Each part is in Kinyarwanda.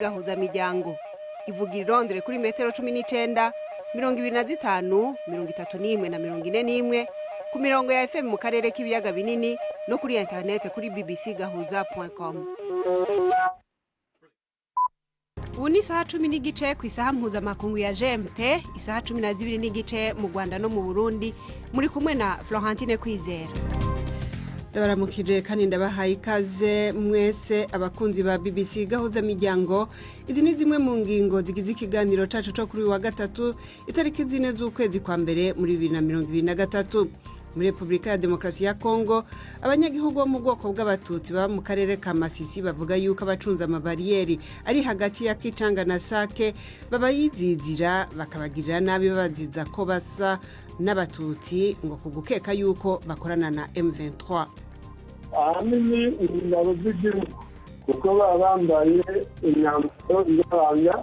gahuza miryango ivuga irondere kuri metero 19 25 31 na 41 ku mirongo ya FM mu karere k'ibiyaga binini no kuri internet kuri bbcgahuza.com. Ubu ni isaha 10 n'igice ku isaha mpuzamakungu ya GMT, isaha 12 n'igice mu Rwanda no mu Burundi, muri kumwe na Florentine Kwizera. Ndabaramukije kandi ndabahaye ikaze mwese abakunzi ba BBC gahuza miryango. Izi ni zimwe mu ngingo zigize ikiganiro cacu cyo kuri wa gatatu itariki 4 z'ukwezi kwa mbere muri 2023. Muri Republika ya Demokarasi ya Kongo, abanyagihugu bo mu bwoko bw'abatutsi baba mu karere ka Masisi bavuga yuko abacunza amabariyeri ari hagati ya Kicanga na Sake babayizizira bakabagirira nabi babaziza ko basa n'abatutsi ngo kugukeka yuko bakorana na M23. Ahanini ingabo z'igihugu kuko bambaye imyambaro y'abanya,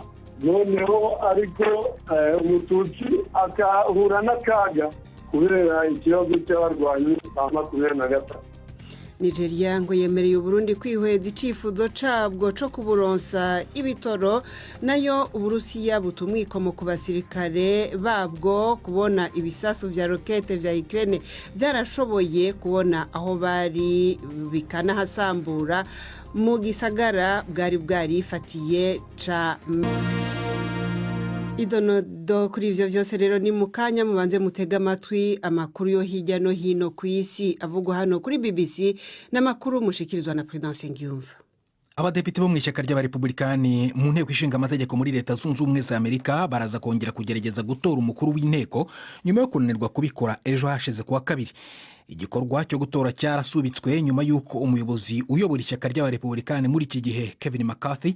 noneho ariko umututsi akahura n'akaga kubera ikibazo cy'abarwanyi ba 23. Nigeria ngo yemereye Burundi kwihweza icifuzo cabwo co kuburonsa ibitoro, nayo Uburusiya butumwikomo ku basirikare babwo kubona ibisasu vya rokete vya Ukraine byarashoboye kubona aho bari bikana hasambura mu gisagara bwari fatiye ca Idonodo. Kuri ivyo vyose rero ni mukanya mubanze mutega amatwi amakuru yo hirya no hino ku isi avugwa hano kuri BBC n'amakuru mushikirizwa na Prudence Ngiyumva. Abadepite bo mu ishyaka ry'abarepublikani mu nteko ishinga amategeko muri Leta Zunze Ubumwe za Amerika baraza kongera kugerageza gutora umukuru w'inteko nyuma yo kunanirwa kubikora ejo hashize kuwa kabiri. Igikorwa cyo gutora cyarasubitswe nyuma y'uko umuyobozi uyobora ishyaka ry'abarepublikani muri iki gihe Kevin McCarthy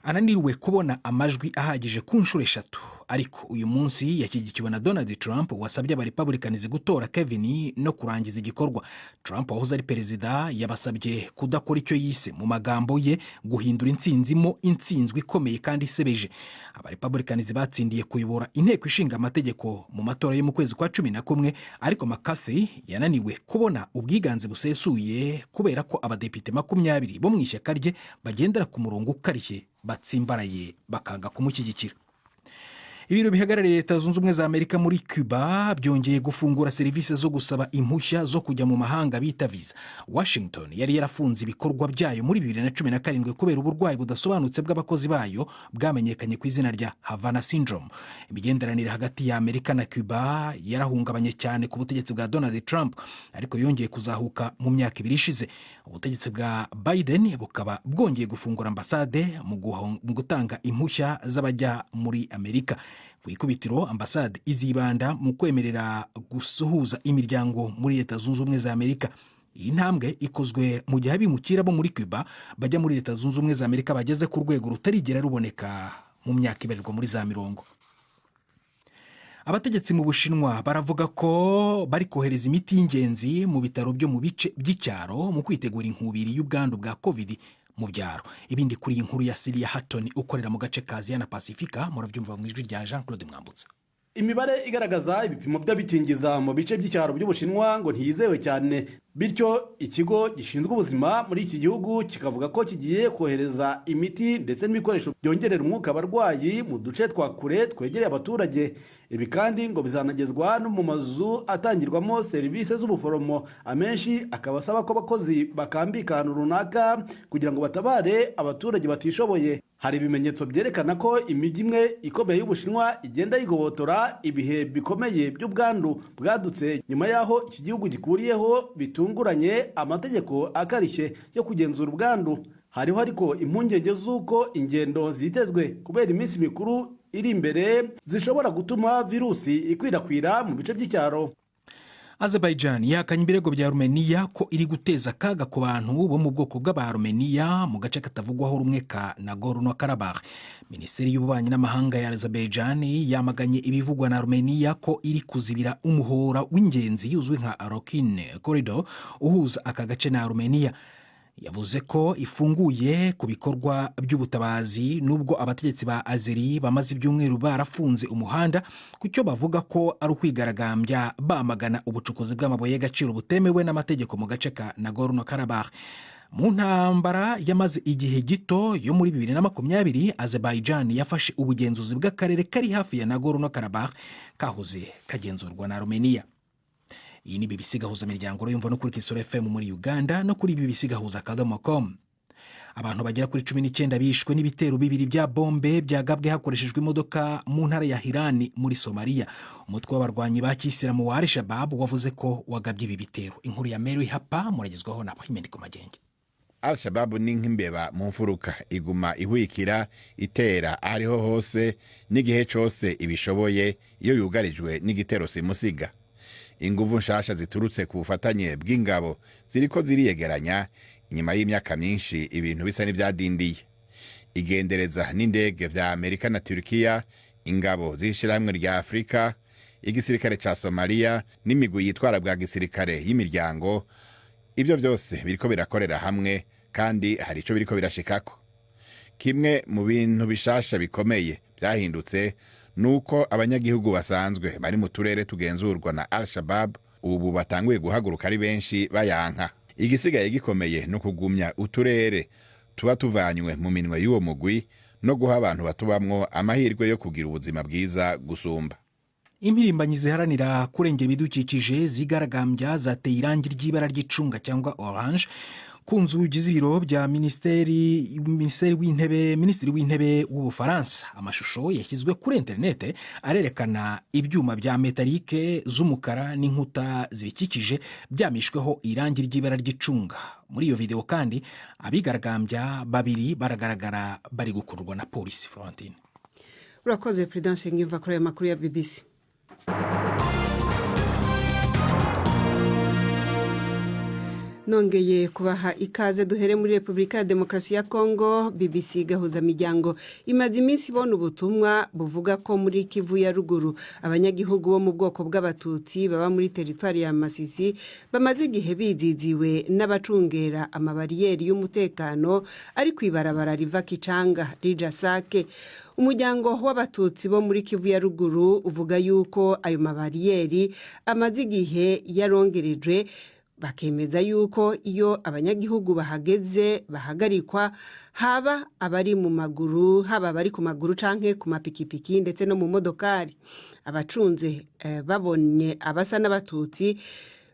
ananiriwe kubona amajwi ahagije ku nshuro 3, ariko uyu munsi yashyigikiwe na Donald Trump wasabye abarepublikanizi gutora Kevin no kurangiza igikorwa. Trump wahoze ari perezida yabasabye kudakora icyo yise mu magambo ye guhindura intsinzimo intsinzwi ikomeye kandi isebeje. Abarepublikanizi batsindiye kuyobora inteko ishinga amategeko mu matora yo mu kwezi kwa 11, ariko McCarthy yananiwe kubona ubwiganze busesuye kubera ko abadepite 20 bo mu ishyaka rye bagendera ku murongo ukarishye batsimbaraye bakanga kumushyigikira. Ibiro bihagarariye Leta Zunze Ubumwe za Amerika muri Cuba byongeye gufungura serivisi zo gusaba impushya zo kujya mu mahanga bita visa. Washington yari yarafunze ibikorwa byayo muri 2017 kubera uburwayi budasobanutse bw'abakozi bayo bwamenyekanye ku izina rya Havana syndrome. Imigenderanire hagati ya Amerika na Cuba yarahungabanye cyane ku butegetsi bwa Donald Trump, ariko yongeye kuzahuka mu myaka 2 ishize. Ubutegetsi bwa Biden bukaba bwongeye gufungura ambasade mu gutanga impushya z'abajya muri Amerika. Ku ikubitiro ambasade izibanda mu kwemerera gusuhuza imiryango muri Leta Zunze Ubumwe za Amerika. Iyi ntambwe ikozwe mu gihe abimukira bo muri Cuba bajya muri Leta Zunze Ubumwe za Amerika bageze ku rwego rutarigera ruboneka mu myaka ibarirwa muri za 40. Abategetsi mu Bushinwa baravuga ko bari kohereza imiti y'ingenzi mu bitaro byo mu bice by'icyaro mu kwitegura inkubiri y'ubwandu bwa COVID mu byaro. Ibindi kuri inkuru ya Silia Hatton ukorera mu gace ka Asia na Pacifica murabyumva mu ijwi rya Jean-Claude Mwambutsa. Imibare igaragaza ibipimo by'abikingiza mu bice by'icyaro by'Ubushinwa ngo ntiyizewe cyane, bityo ikigo gishinzwe ubuzima muri iki gihugu kikavuga ko kigiye kohereza imiti ndetse n'ibikoresho byongerera umwuka abarwayi mu duce twa kure twegereye abaturage. Ibi kandi ngo bizanagezwa no mu mazu atangirwamo serivisi z'ubuforomo, amenshi akaba asaba ko abakozi bakambika ahantu runaka kugira ngo batabare abaturage batishoboye. Hari ibimenyetso byerekana ko imijyi imwe ikomeye y'Ubushinwa igenda yigobotora ibihe bikomeye by'ubwandu bwadutse nyuma y'aho iki gihugu gikuriyeho bitunguranye amategeko akarishye yo kugenzura ubwandu. Hariho ariko impungenge z'uko ingendo zitezwe kubera iminsi mikuru iri imbere zishobora gutuma virusi ikwirakwira mu bice by'icyaro. Azerbaijan yakanye ibirego bya Armenia ko iri guteza akaga ku bantu bo mu bwoko bw'Abarmenia mu gace katavugwaho rumwe ka Nagorno-Karabakh. Minisiteri y'ububanyi n'amahanga ya Azerbaijan yamaganye ibivugwa na Armenia ko iri kuzibira umuhora w'ingenzi uzwi nka Arokin Corridor uhuza aka gace na Armenia. Yavuze ko ifunguye ku bikorwa by'ubutabazi nubwo abategetsi ba Azeri bamaze ibyumweru barafunze umuhanda kucyo bavuga ko ari ukwigaragambya bamagana ubucukuzi bw'amabuye y'agaciro butemewe n'amategeko mu gace ka Nagorno-Karabakh. mu ntambara yamaze igihe gito yo muri 2020 Azerbaijan yafashe ubugenzuzi bw'akarere kari hafi ya Nagorno-Karabakh kahoze kagenzurwa na Armenia. Iyi ni BBC gahuza imiryango yumva no kuri Kisoro FM muri Uganda no kuri BBC gahuza akadomo.com. Abantu bagera kuri 19 bishwe n'ibitero bibiri bya bombe byagabwe hakoreshejwe imodoka mu ntara ya Hirani muri Somalia. Umutwe w'abarwanyi ba Kisilamu wa Al-Shabaab wavuze ko wagabye ibi bitero. Inkuru ya Mary Hapa muragezwaho na Ahmed Kumagenge. Al-Shabaab ni nk'imbeba mu mfuruka iguma ihwikira itera ariho hose n'igihe cyose ibishoboye iyo yugarijwe n'igitero simusiga. Inguvu nshasha ziturutse ku bufatanye bw'ingabo ziriko ziriyegeranya inyuma y'imyaka myinshi ibintu bisa n'ivyadindiye. Igendereza n'indege vya Amerika na Turkiya, ingabo z'ishirahamwe rya Afrika, igisirikare ca Somalia n'imigwi yitwara bwa gisirikare y'imiryango, ibyo byose biriko birakorera hamwe kandi hari ico biriko birashikako. Kimwe mu bintu bishasha bikomeye byahindutse nuko abanyagihugu basanzwe bari mu turere tugenzurwa na Al-Shabaab ubu batanguye guhaguruka ari benshi bayanka. Igisigaye gikomeye no kugumya uturere tuba tuvanywe mu minwe y'uwo mugwi no guha abantu batubamwo amahirwe yo kugira ubuzima bwiza gusumba. Impirimbanyi ziharanira kurengera ibidukikije zigaragambya zateye irangi ry'ibara ry'icunga cyangwa orange ku nzugi z'ibiro bya Minisitiri w'Intebe w'Ubufaransa. Amashusho yashyizwe kuri interinete arerekana ibyuma bya metalike z'umukara n'inkuta zibikikije byamishweho irangi ry'ibara ry'icunga. Muri iyo video kandi abigaragambya babiri baragaragara bari gukururwa na polisi. Florentine urakoze Prudence ngimva kuri makuru ya BBC. Nongeye kubaha ikaze duhere muri Republika ya Demokarasi ya Kongo. BBC gahuza miryango imaze iminsi ibona ubutumwa buvuga ko muri Kivu ya ruguru abanyagihugu bo mu bwoko bw'abatutsi baba muri teritwari ya Masisi bamaze igihe biziziwe n'abacungera amabariyeri y'umutekano ari kwibarabara riva Kicanga rija Sake. Umuryango w'abatutsi bo muri Kivu ya ruguru uvuga yuko ayo mabariyeri amaze igihe yarongerejwe, bakemeza yuko iyo abanyagihugu bahageze bahagarikwa, haba abari mu maguru, haba abari ku maguru canke ku mapikipiki ndetse no mu modokari. Abacunze babonye abasa n'abatutsi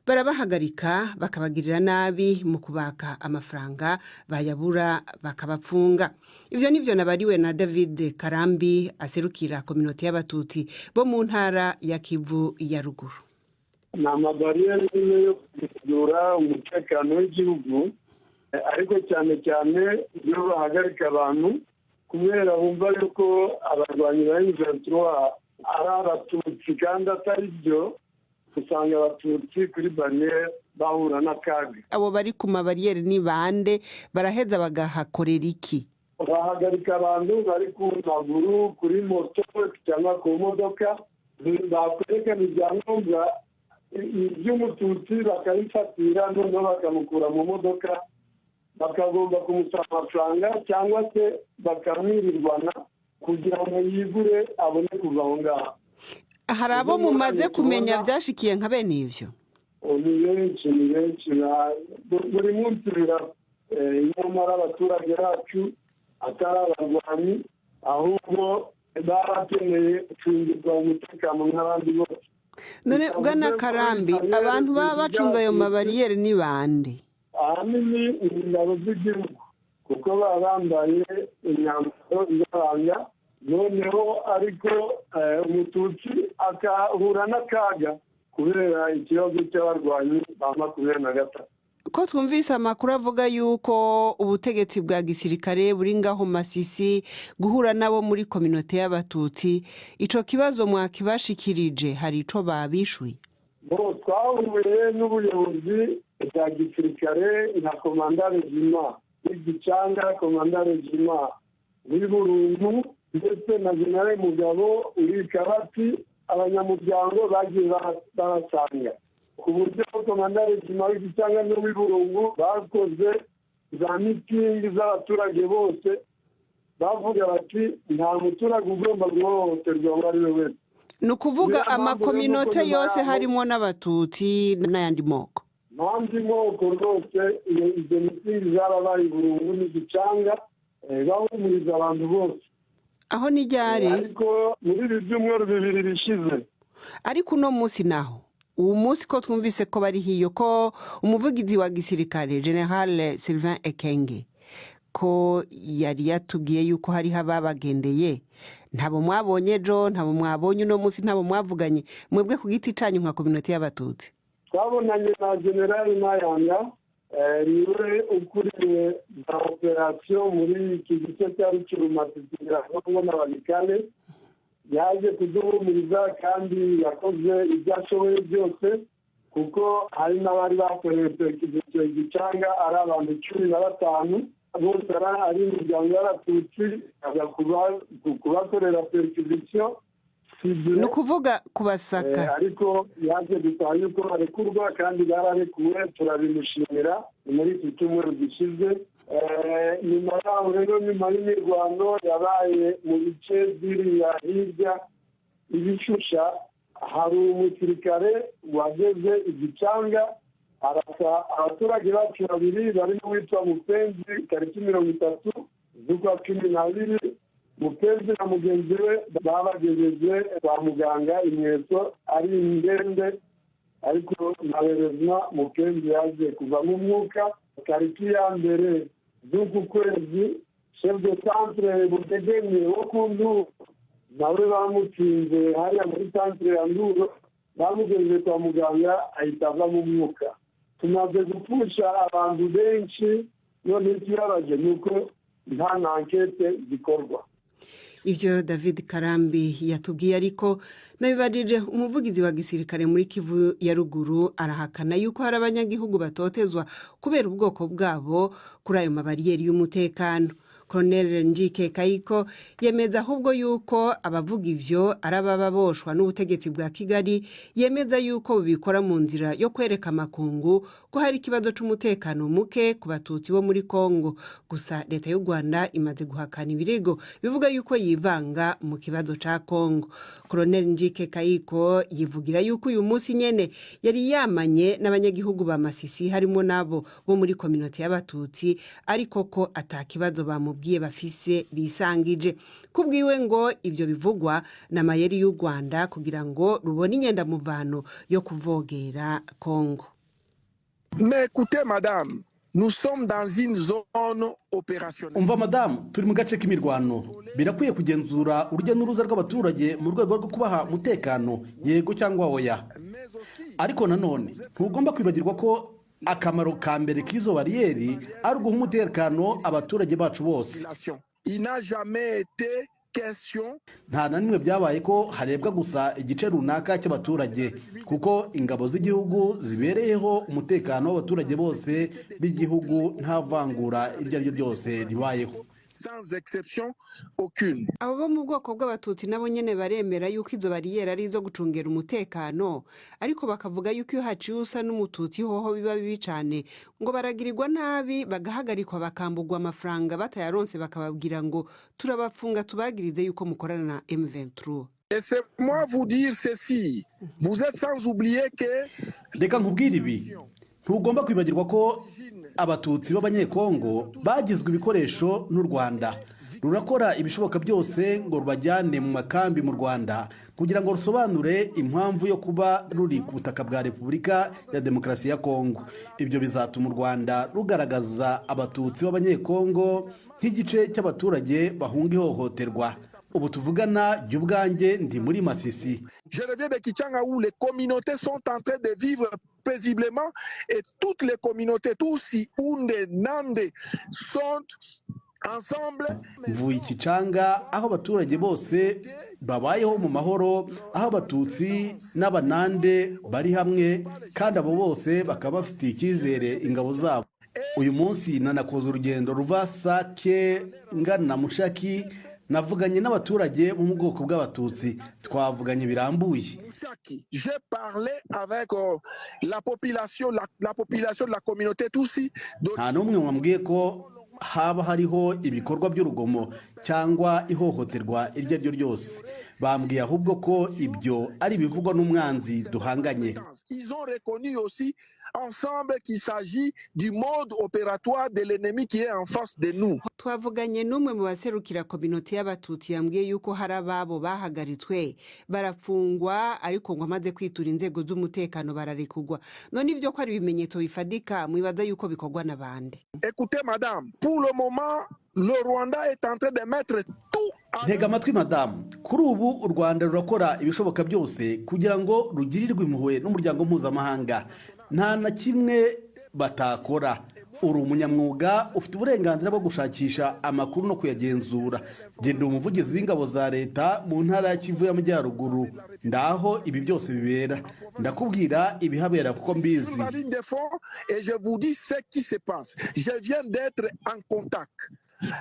barabahagarika bakabagirira nabi mu kubaka amafaranga, bayabura bakabapfunga. Ivyo nivyo nabariwe na David Karambi aserukira community y'abatutsi bo mu ntara ya Kivu ya ruguru. Ni amabariyeri yo kugenzura umutekano w'igihugu, ariko cyane cyane iyo bahagarika abantu kubera bumva yuko abarwanyi ba M23 ari abatutsi kandi atari byo, usanga abatutsi kuri bariyeri bahura n'akaga. Abo bari ku mabariyeri ni bande? Baraheza bagahakorera iki? Bahagarika abantu bari ku maguru, kuri moto cyangwa ku modoka, bakwerekana ibyangombwa iby'umututsi bakabifatira, noneho bakamukura mu modoka, bakagomba kumusaba amafaranga cyangwa se bakamwirirwana kugira ngo yigure abone kuva aho ngaho. Hari abo mumaze kumenya byashikiye nka bene ivyo? Ni benshi buri munsi nyamara abaturage bacu atari abarwanyi, ahubwo barakeneye gucungirwa umutekano nk'abandi bose. None Bwana Karambi, abantu baba bacunze ayo mabariyeri ni bande? Ahanini ingabo z'igihugu, kuko baba bambaye imyambaro ibaranga, noneho ariko umututsi akahura n'akaga kubera ikibazo cy'abarwanyi ba 23. Ko twumvise amakuru avuga yuko ubutegetsi bwa gisirikare buri ngaho Masisi guhura nabo muri community y'abatutsi, ico kibazo mwakibashikirije, hari ico babishuye? Twahuye n'ubuyobozi bwa gisirikare na komanda regiment y'Igicanga, komanda regiment y'Burungu ndetse na General Mugabo uri Kabati. Abanyamuryango bagiye barasanga ku buryo komanda regiment y'Igicanga n'Uburungu bakoze za mitingi z'abaturage bose, bavuga bati nta muturage ugomba guhohoterwa ngo ari we wese. Ni ukuvuga amakominote yose harimo n'abatutsi n'ayandi moko? mpamvu moko rwose izo mitingi zarabaye burundu n'igicanga bahumuriza abantu bose. aho ni ryari ariko muri ibi byumweru bibiri bishize. ariko uno munsi naho uwo munsi ko twumvise ko bari hiyo ko umuvugizi wa gisirikare General Sylvain Ekenge ko yari yatubwiye yuko hariho ababagendeye, ntabo mwabonye ejo, ntabo mwabonye uno munsi, ntabo mwavuganye mwebwe ku giti cyanyu nka kominote y'abatutsi? Twabonanye na General Mayanja niwe ukuriye za operasiyo muri iki gice cya Rucurumasisira Kongo na Walikale, yaje kuduhumuriza kandi yakoze ibyo ashoboye byose, kuko hari n'abari bakorewe perquisition igicanga ari abantu 15 bose ari imiryango y'abatutsi aza kubakorera perquisition. Ni ukuvuga kubasaka, ariko yaje gusaba yuko barekurwa kandi bararekuwe, turabimushimira muri iki cyumweru gishize. Nyuma yaho rero, nyuma y'imirwano yabaye mu bice biriya hirya ibishusha, hari umusirikare wageze igicanga arasa abaturage bacu babiri barimo witwa Mupenzi tariki 30 z'ukwa 12. Mupenzi na mugenzi we babagejeje kwa muganga imweso ari ndende, ariko naberezwa Mupenzi yaje kuva mu mwuka. Tariki ya mbere z'uku kwezi chef de centre Butegenye wo ku Nduru nawe bamutsinze hariya muri centre ya Nduru, bamugejeje kwa muganga ahita ava mu mwuka. Tumaze gupfusha abantu benshi, none ikibabaje ni uko nta ankete zikorwa. Ivyo David Karambi yatubwiye, ariko nabibajije umuvugizi wa gisirikare muri Kivu ya ruguru arahakana yuko hari abanyagihugu batotezwa kubera ubwoko bwabo kuri ayo mabariyeri y'umutekano. Colonel Njike Kayiko yemeza ahubwo yuko abavuga ivyo arababa boshwa n'ubutegetsi bwa Kigali, yemeza yuko bibikora mu nzira yo kwereka amakungu ko hari ikibazo c'umutekano muke ku batutsi bo muri Kongo. Gusa leta y'u Rwanda imaze guhakana ibirego bivuga yuko yivanga mu kibazo ca Kongo. Colonel Njike Kayiko yivugira yuko uyu munsi nyene yari yamanye n'abanyagihugu ba Masisi harimo nabo bo muri kominote y'abatutsi, ariko ko atakibazo bamubwiye bafise bisangije. Kubwiwe ngo ivyo bivugwa na mayeri y'u Rwanda kugira ngo rubone inyenda muvano yo kuvogera Kongo. Mais écoutez madame, nous sommes dans une zone opérationnelle. Umva madame, turi mu gace k'imirwano, birakwiye kugenzura urujya n'uruza rw'abaturage mu rwego rwo kubaha umutekano, yego cyangwa oya. Ariko nanone ntugomba kwibagirwa ko akamaro ka mbere k'izo bariyeri ari uguha umutekano abaturage bacu bose. Il n'a jamais été question. Nta na nimwe byabaye ko harebwa gusa igice runaka cy'abaturage, kuko ingabo z'igihugu zibereyeho umutekano w'abaturage bose b'igihugu, nta vangura iryo ari ryo ryose ribayeho. Sans exception aucune. Abo bo mu bwoko bw'abatutsi nabo nyene baremera yuko izo bariyeri ari izo gucungera umutekano, ariko bakavuga yuko iyo haciye usa n'umututsi hoho biba bibi cane, ngo baragirirwa nabi, bagahagarikwa bakambugwa amafaranga batayaronse, bakababwira ngo turabapfunga tubagirize yuko mukorana na M23. Laissez-moi vous dire ceci, vous êtes sans oublier que reka nkubwire ibi, ntugomba kwibagirwa ko abatutsi b'abanyekongo bagizwe ibikoresho n'u Rwanda. Rurakora ibishoboka byose ngo rubajyane mu makambi mu Rwanda kugira ngo rusobanure impamvu yo kuba ruri ku butaka bwa Repubulika ya Demokarasi ya Kongo. Ibyo bizatuma u Rwanda rugaragaza abatutsi b'abanyekongo nk'igice cy'abaturage bahunga ihohoterwa. Ubu tuvugana y'ubwanjye ndi muri Masisi. Je reviens de Kichanga où les communautés sont en train de vivre paisiblement et toutes les communautés, tous Unde, Nande, sont ensemble. Mvuye Kichanga aho abaturage bose babayeho mu mahoro, aho abatutsi n'abanande bari hamwe, kandi abo bose bakaba bafite icyizere ingabo zabo. Uyu munsi nanakoze urugendo ruva Sake ngana Mushaki, navuganye n'abaturage bo mu bwoko bw'abatutsi, twavuganye birambuye. J'ai parlé avec la population de la communauté Tutsi. Nta n'umwe wambwiye ko haba hariho ibikorwa by'urugomo cyangwa ihohoterwa iryo ari ryo ryose. Bambwiye ahubwo ko ibyo ari bivugwa n'umwanzi duhanganye. Ils ont reconnu aussi ensemble qu'il s'agit du mode opératoire de l'ennemi qui est en face de nous. twavuganye n'umwe mu baserukira kominote y'abatutsi yambwiye yuko hari ababo bahagaritswe barafungwa ariko ngo amaze kwitura inzego z'umutekano bararekugwa none ibyo ko ari ibimenyetso bifadika mwibaza yuko bikorwa n'abandi. Écoutez madame, pour le moment le Rwanda est en train de mettre tout. ntega amatwi madamu, kuri ubu u Rwanda rurakora ibishoboka byose kugira ngo rugirirwe impuhwe n'umuryango mpuzamahanga. Nta na kimwe batakora. Uri umunyamwuga ufite uburenganzira bwo gushakisha amakuru no kuyagenzura. Genda umuvugizi w'ingabo za leta mu ntara ya Kivu y'Amajyaruguru, ndaho ibi byose bibera. Ndakubwira ibihabera kuko mbizi. Et je vous dis ce qui se passe. Je viens d'être en contact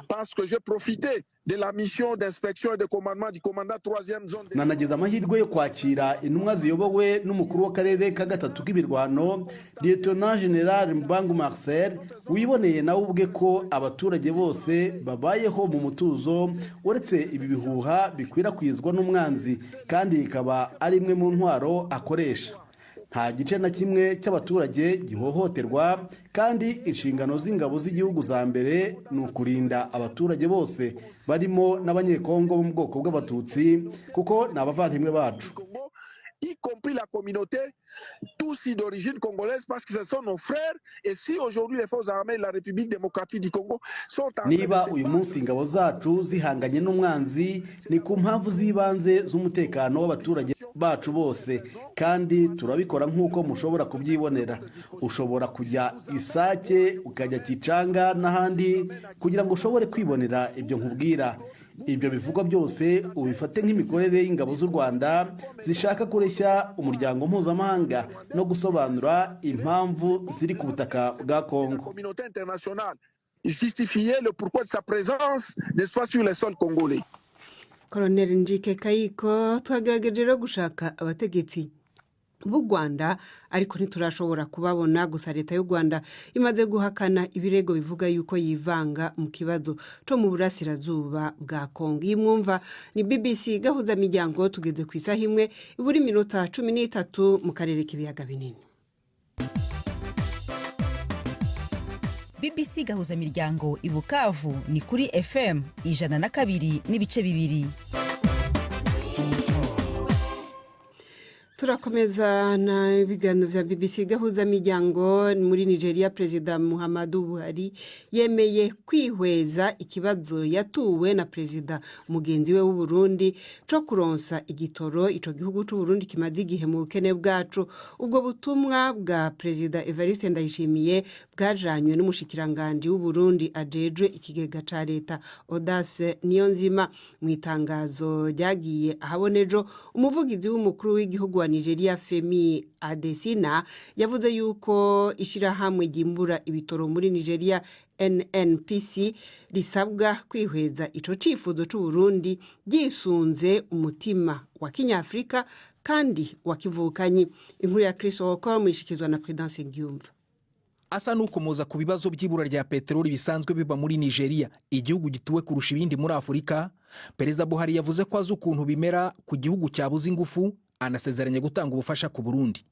parce que j'ai profité de la mission d'inspection et de commandement du commandant 3e zone. Nanageza amahirwe yo kwakira intumwa ziyobowe n'umukuru w'akarere ka gatatu k'ibirwano Lieutenant General Mbangu Marcel, wiboneye nawe ubwe ko abaturage bose babayeho mu mutuzo uretse ibi bihuha bikwirakwizwa n'umwanzi kandi ikaba ari imwe mu ntwaro akoresha. Nta gice na kimwe cy'abaturage gihohoterwa kandi inshingano z'ingabo z'igihugu za mbere ni ukurinda abaturage bose barimo n'abanyekongo bo mu bwoko bw'abatutsi kuko ni abavandimwe bacu, y compris la communauté Tutsi d'origine congolaise parce que ce sont nos frères. Et si aujourd'hui les forces armées de la République démocratique du Congo sont en niba uyu munsi ingabo zacu zihanganye n'umwanzi ni ku mpamvu z'ibanze z'umutekano w'abaturage bacu bose kandi turabikora nk'uko mushobora kubyibonera. Ushobora kujya Isake ukajya Kicanga n'ahandi kugira ngo ushobore kwibonera ibyo nkubwira. Ibyo bivugwa byose ubifate nk'imikorere y'ingabo z'u Rwanda zishaka kureshya umuryango mpuzamahanga no gusobanura impamvu ziri ku butaka bwa Kongo. Justifier le pourquoi de sa présence n'est-ce pas sur le sol congolais. Colonel Njike Kayiko, twagerageje rero gushaka abategetsi b'u Rwanda ariko ntiturashobora kubabona. Gusa leta y'u Rwanda imaze guhakana ibirego bivuga yuko yivanga mu kibazo cyo mu burasirazuba bwa Kongo. Iyi mwumva ni BBC gahuza miryango, tugeze ku isaha imwe iburi minota 13 mu karere k'ibiyaga binini. BBC gahuza miryango i Bukavu ni kuri FM 102.2. Turakomeza na ibiganiro vya BBC gahuza miryango. Muri Nigeria President Muhammadu Buhari yemeye kwihweza ikibazo yatuwe na President mugenzi we w'u Burundi cyo kuronsa igitoro ico gihugu cy'u Burundi kimaze igihe mu bukene bwacu. Ubwo butumwa bwa President Evariste Ndayishimiye bwajanywe n'umushikiranganje w'u Burundi ajejwe ikigega ca leta Audace Niyonzima. Mu itangazo ryagiye ahabonejo umuvugizi w'umukuru w'igihugu wa Nigeria Femi Adesina yavuze yuko ishirahamwe gimbura ibitoro muri Nigeria NNPC risabwa kwihweza ico cifuzo c'u Burundi gisunze umutima wa Kinyafrika kandi wakivukanyi. Inkuru ya Chris Okoro mwishikizwa na Prudence Ngyumva. Asa n'ukomoza ku bibazo by'ibura rya peteroli bisanzwe biba muri Nigeria, igihugu gituwe kurusha ibindi muri Afurika. Perezida Buhari yavuze ko azi ukuntu bimera ku gihugu cyabuze ingufu, anasezeranya gutanga ubufasha ku Burundi.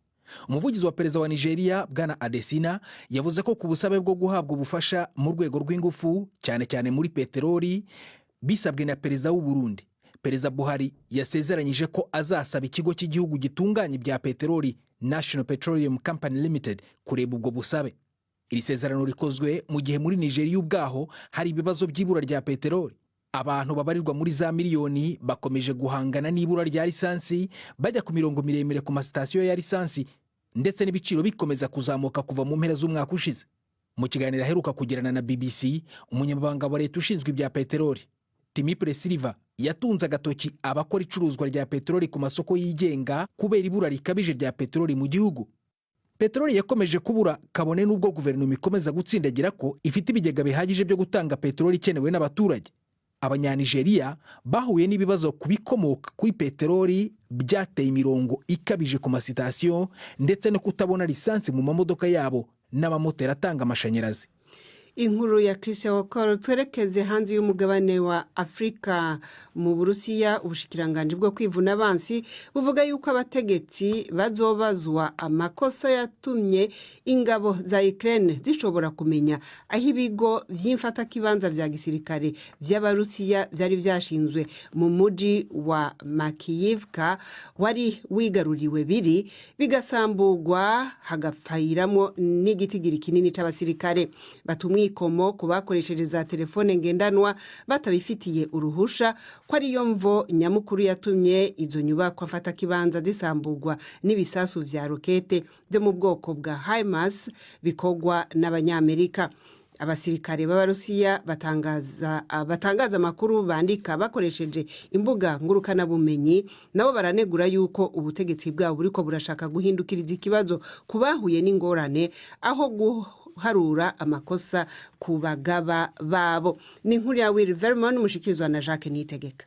Umuvugizi wa perezida wa Nigeria Bwana Adesina yavuze ko ku busabe bwo guhabwa ubufasha mu rwego rw'ingufu cyane cyane muri peteroli bisabwe na perezida w'u Burundi. Perezida Buhari yasezeranyije ko azasaba ikigo cy'igihugu gitunganya ibya peteroli National Petroleum Company Limited kureba ubwo busabe. Iri sezerano rikozwe mu gihe muri Nigeria ubwaho hari ibibazo by'ibura rya peteroli. Abantu babarirwa muri za miliyoni bakomeje guhangana n'ibura rya lisansi, bajya ku mirongo miremire ku masitasiyo ya lisansi ndetse n'ibiciro bikomeza kuzamuka kuva mu mpera z'umwaka ushize. Mu kiganiro aheruka kugirana na BBC, umunyamabanga wa leta ushinzwe ibya peteroli Timipre Silva yatunze agatoki abakora icuruzwa rya peteroli ku masoko yigenga kubera ibura rikabije rya peteroli mu gihugu. Peteroli yakomeje kubura kabone n'ubwo guverinoma ikomeza gutsindagira ko ifite ibigega bihagije byo gutanga peteroli ikenewe n'abaturage. Abanyanigeria bahuye n'ibibazo kubikomoka kuri peteroli byateye imirongo ikabije ku masitasiyo ndetse no kutabona lisansi mu mamodoka yabo n'amamoteri atanga amashanyarazi. inkuru ya Christian Okoro twerekeze hanze y'umugabane wa Afrika. Mu Burusiya ubushikiranganje bwo kwivuna abansi buvuga yuko abategetsi bazobazwa amakosa yatumye ingabo za Ukraine zishobora kumenya aho ibigo vy'imfata kibanza vya gisirikare vy'abarusiya vyari vyashinzwe mu muji wa Makiyivka wari wigaruriwe biri bigasambugwa hagapfayiramo n'igitigiri kinini c'abasirikare. Batumwikomo kubakoresheje za telefone ngendanwa batabifitiye uruhusha ko ariyo mvo nyamukuru yatumye izo nyubako afata kibanza zisambugwa n'ibisasu vya rokete byo mu bwoko bwa HIMARS bikogwa n'abanyamerika. Abasirikare b'Abarusiya batangaza amakuru bandika bakoresheje imbuga ngurukana bumenyi, nabo baranegura yuko ubutegetsi bwabo buriko burashaka guhindukiriza ikibazo kubahuye n'ingorane aho guharura amakosa ku bagaba babo. Ni inkuru ya Will Vermont mushikizwa na Jacques Nitegeka.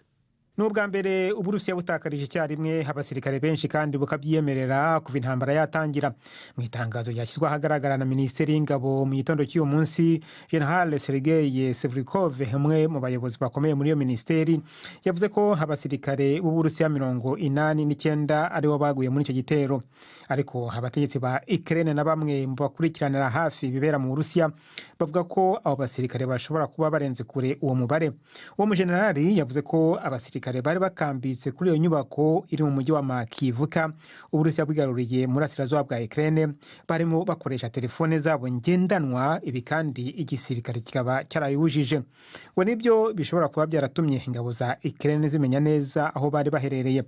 N'ubwa mbere Uburusiya butakarije icyarimwe abasirikare benshi kandi bukabyemerera kuva intambara yatangira. Mu itangazo ryashyizwe ahagaragara na Minisiteri y'Ingabo mu gitondo cy'uyu munsi, General Sergei Sevrikov, umwe mu bayobozi bakomeye muri iyo minisiteri, yavuze ko abasirikare b'Uburusiya 89 aribo baguye muri icyo gitero. Ariko abategetsi ba Ukraine na bamwe mu bakurikiranira hafi bibera mu Burusiya bavuga ko abo basirikare bashobora kuba barenze kure uwo mubare. Uwo mujenerali yavuze ko abasirikare bari bakambitse kuri iyo nyubako iri mu mujyi wa Makiyivka Uburusiya bwigaruriye muri Burasirazuba bwa Ukraine barimo bakoresha telefone zabo ngendanwa, ibi kandi igisirikare kikaba cyarayibujije. Ngo nibyo bishobora kuba byaratumye ingabo za Ukraine zimenya neza aho bari baherereye.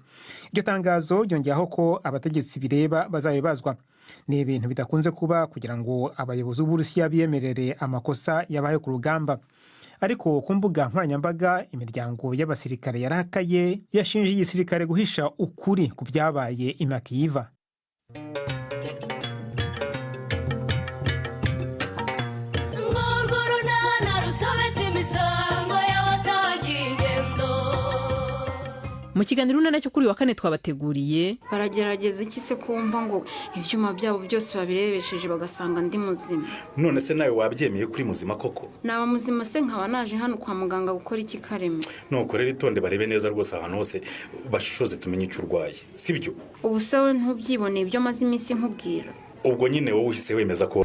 Iryo tangazo ryongeyeho ko abategetsi bireba bazabibazwa. Ni ibintu bidakunze kuba kugira ngo abayobozi b'Uburusiya biyemerere amakosa yabaye ku rugamba. Ariko ku mbuga nkoranyambaga imiryango y'abasirikare yarakaye yashinje igisirikare guhisha ukuri ku byabaye i Makiyiva. Mu kiganiro nacyo kuri wa kane twabateguriye, baragerageza iki se kumva ngo ibyuma byabo byose babirebesheje bagasanga ndi muzima. None se nawe wabyemeye kuri muzima koko? Naba muzima se nkaba naje hano kwa muganga gukora iki Kareme? Nuko rero itonde barebe neza rwose ahantu hose bashishoze tumenye icyo urwaye, sibyo? Ubu se we ntubyiboneye ibyo maze iminsi nkubwira? Ubwo nyine wowe uhise wemeza ko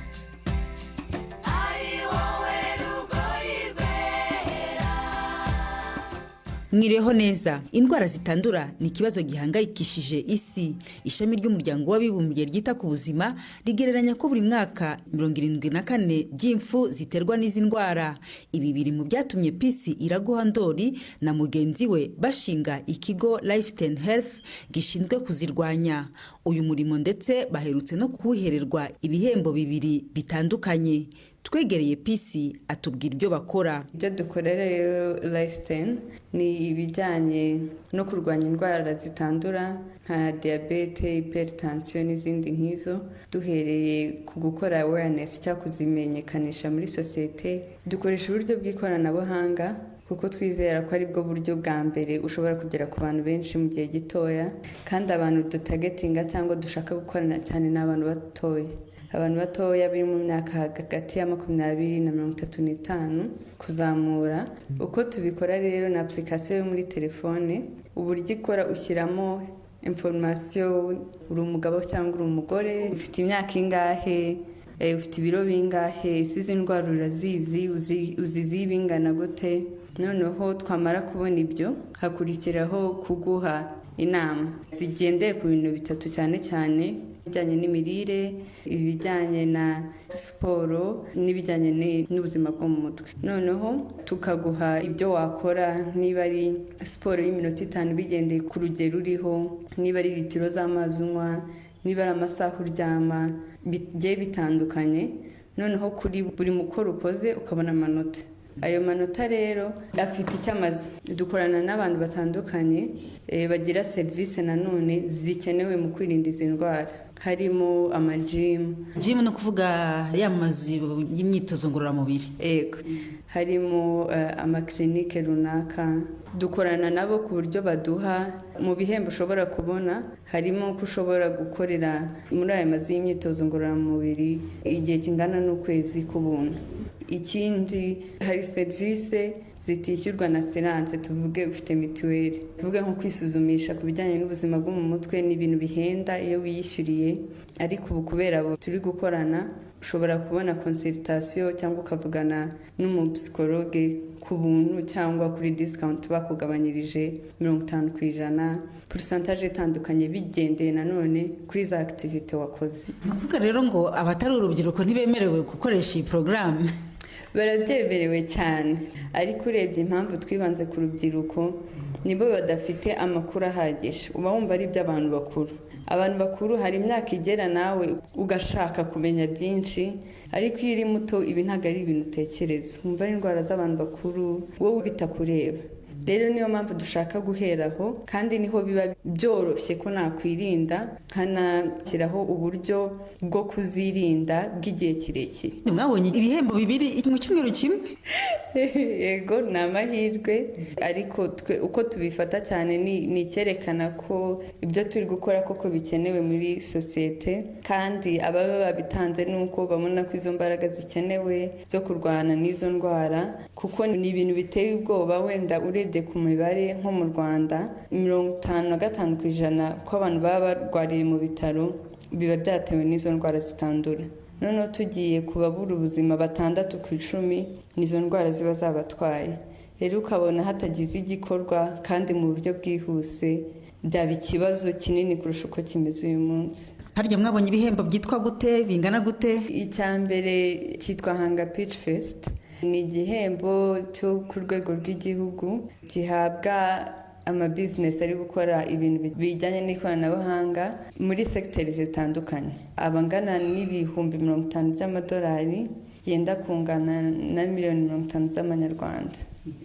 Mwireho neza. Indwara zitandura ni ikibazo gihangayikishije isi. Ishami ry'umuryango w'abibumbye ryita ku buzima rigereranya ko buri mwaka 74 by'imfu ziterwa n'izi ndwara. Ibi biri mu byatumye Peace Iraguha Ndori na mugenzi we bashinga ikigo Lifestyle Health gishinzwe kuzirwanya. Uyu murimo ndetse baherutse no kuwuhererwa ibihembo bibiri bitandukanye. Twegereye Peace atubwira ibyo bakora. Ibyo dukorera rero Lifestyle ni ibijyanye no kurwanya indwara zitandura nka diabete, hypertension n'izindi nk'izo, duhereye ku gukora awareness cyangwa kuzimenyekanisha muri sosiyete. Dukoresha uburyo bw'ikoranabuhanga kuko twizera ko ari bwo buryo bwa mbere ushobora kugera ku bantu benshi mu gihe gitoya, kandi abantu dutargetinga cyangwa dushaka gukorana cyane n'abantu batoya. Abantu batoya biri mu myaka hagati ya 20 na 35 kuzamura. Uko tubikora rero na application yo muri telefone, uburyo ikora ushyiramo information, uri umugabo cyangwa uri umugore, ufite imyaka ingahe, ufite ibiro bingahe, isize indwara urazizi, uzizi bingana gute. Noneho twamara kubona ibyo hakurikiraho kuguha inama zigendeye ku bintu bitatu cyane cyane, ibijyanye n'imirire, ibijyanye na siporo n'ibijyanye n'ubuzima bwo mu mutwe. Noneho tukaguha ibyo wakora, niba ari siporo y'iminota 5 bigendeye ku rugero uriho, niba ari litiro z'amazi unywa, niba ari amasaha uryama, bigiye bitandukanye. Noneho kuri buri mukoro ukoze ukabona amanota. Ayo manota rero afite icyamaze. Dukorana n'abantu batandukanye bagira serivisi nanone zikenewe mu kwirinda izi ndwara, harimo amagym no kuvuga ya mazu y'imyitozo ngororamubiri. Yego, harimo amaklinike runaka. Dukorana nabo ku buryo baduha mu bihembo ushobora kubona, harimo ko ushobora gukorera muri aya mazu y'imyitozo ngororamubiri igihe kingana n'ukwezi k'ubuntu. ikindi hari serivisi zitishyurwa na siranse, tuvuge ufite mituweli, tuvuge nko kwisuzumisha ku bijyanye n'ubuzima bwo mu mutwe, ni ibintu bihenda iyo wiyishyuriye, ariko ubu kubera abo turi gukorana ushobora kubona consultation cyangwa ukavugana n'umupsikologe ku buntu cyangwa kuri discount bakugabanyirije 50%, pourcentage itandukanye bigendeye nanone kuri za activity wakoze. Navuga rero ngo abatari urubyiruko ntibemerewe gukoresha iyi porogaramu. Barabyemerewe cyane, ariko urebye impamvu twibanze ku rubyiruko nibo badafite amakuru ahagije. Uba wumva ari iby'abantu bakuru. Abantu bakuru hari imyaka igera nawe ugashaka kumenya byinshi, ariko iyo uri muto ibi ntabwo ari ibintu utekereza. Wumva ari indwara z'abantu bakuru wowe bitakureba. Rero niyo mpamvu dushaka guheraho, kandi niho biba byoroshye ko nakwirinda nkanashyiraho uburyo bwo kuzirinda bw'igihe kirekire. Mwabonye ibihembo 2 mu cyumweru kimwe? Yego, ni amahirwe, ariko twe uko tubifata cyane ni icyerekana ko ibyo turi gukora koko bikenewe muri sosiyete, kandi ababa babitanze nuko babona ko izo mbaraga zikenewe zo kurwana n'izo ndwara, kuko ni ibintu biteye ubwoba. Wenda urebye ku mibare nko mu Rwanda 55% ko abantu baba barwariye mu bitaro biba byatewe n'izo ndwara zitandura. Noneho tugiye kubabura ubuzima 6/10 nizo ndwara ziba zabatwaye. Rero ukabona hatagize igikorwa kandi mu buryo bwihuse, byaba ikibazo kinini kurusha uko kimeze uyu munsi. Harya mwabonye ibihembo byitwa gute, bingana gute? Icya mbere cyitwa Hanga Pitch Fest, ni igihembo cyo ku rwego rw'igihugu gihabwa amabizinesi ari gukora ibintu bijyanye n'ikoranabuhanga muri segiteri zitandukanye. Abangana n'ibihumbi 50 by'amadolari, yenda kungana na miliyoni 50 z'amanyarwanda.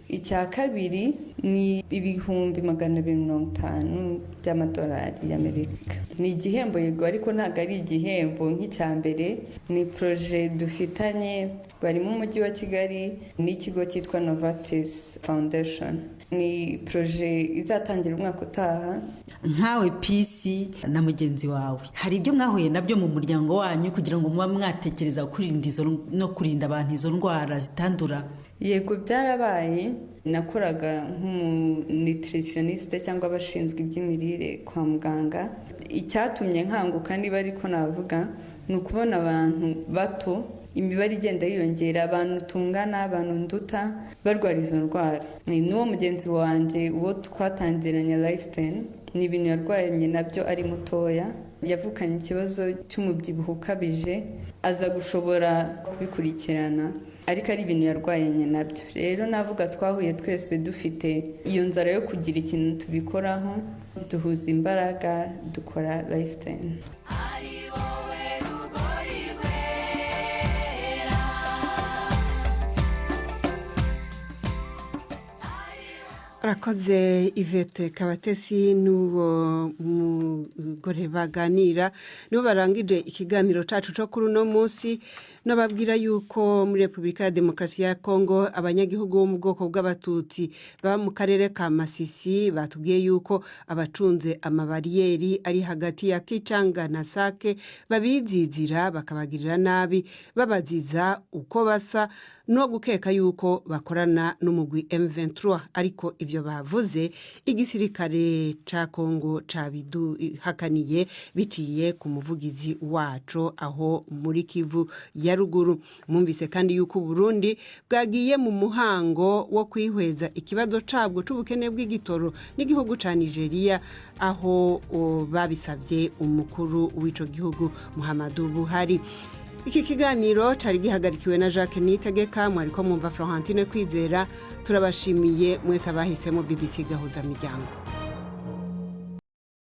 Icya kabiri ni ibihumbi 250 by'amadolari y'Amerika. Ni igihembo yego, ariko ntabwo ari igihembo nk'icya mbere. Ni proje dufitanye bari mu mujyi wa Kigali n'ikigo cyitwa Novartis Foundation. Ni proje izatangira umwaka utaha. Nkawe Peace na mugenzi wawe, hari ibyo mwahuye nabyo mu muryango wanyu kugira ngo muba mwatekereza kurinda no kurinda abantu izo ndwara zitandura? Yego, byarabaye. Nakoraga nk'umunutritioniste cyangwa abashinzwe iby'imirire kwa muganga. Icyatumye nkanguka niba ariko navuga ni ukubona abantu bato, imibare igenda yiyongera, abantu tungana, abantu nduta barwara izo ndwara. N'uwo mugenzi wanjye uwo twatangiranye lifestyle, ni ibintu yarwanye nabyo ari mutoya, yavukanye ikibazo cy'umubyibuho ukabije, aza gushobora kubikurikirana, ariko ari ibintu yarwanye nabyo. Rero navuga twahuye twese dufite iyo nzara yo kugira ikintu tubikoraho, duhuza imbaraga, dukora lifestyle. Arakoze Yvette Kabatesi n'uwo mugore baganira, nibo barangije ikiganiro cacu cyo kuri uno munsi. Nababwira yuko muri Repubulika ya Demokarasi ya Kongo abanyagihugu bo mu bwoko bw'abatutsi baba mu karere ka Masisi batubwiye yuko abacunze amabariyeri ari hagati ya Kicanga na Sake babizizira bakabagirira nabi, babaziza uko basa no gukeka yuko bakorana n'umugwi M23, ariko ivyo bavuze igisirikare ca Kongo cabiduhakaniye biciye ku muvugizi waco aho muri Kivu ya ruguru. Mwumvise kandi yuko Burundi bwagiye mu muhango wo kwihweza ikibazo cabwo c'ubukene bw'igitoro n'igihugu ca Nigeria, aho babisabye umukuru w'ico gihugu Muhammadu Buhari. Iki kiganiro cari gihagarikiwe na Jacques Nitegeka, mwariko mwumva Florentine Kwizera. Turabashimiye mwese abahisemo BBC Gahuza Miryango.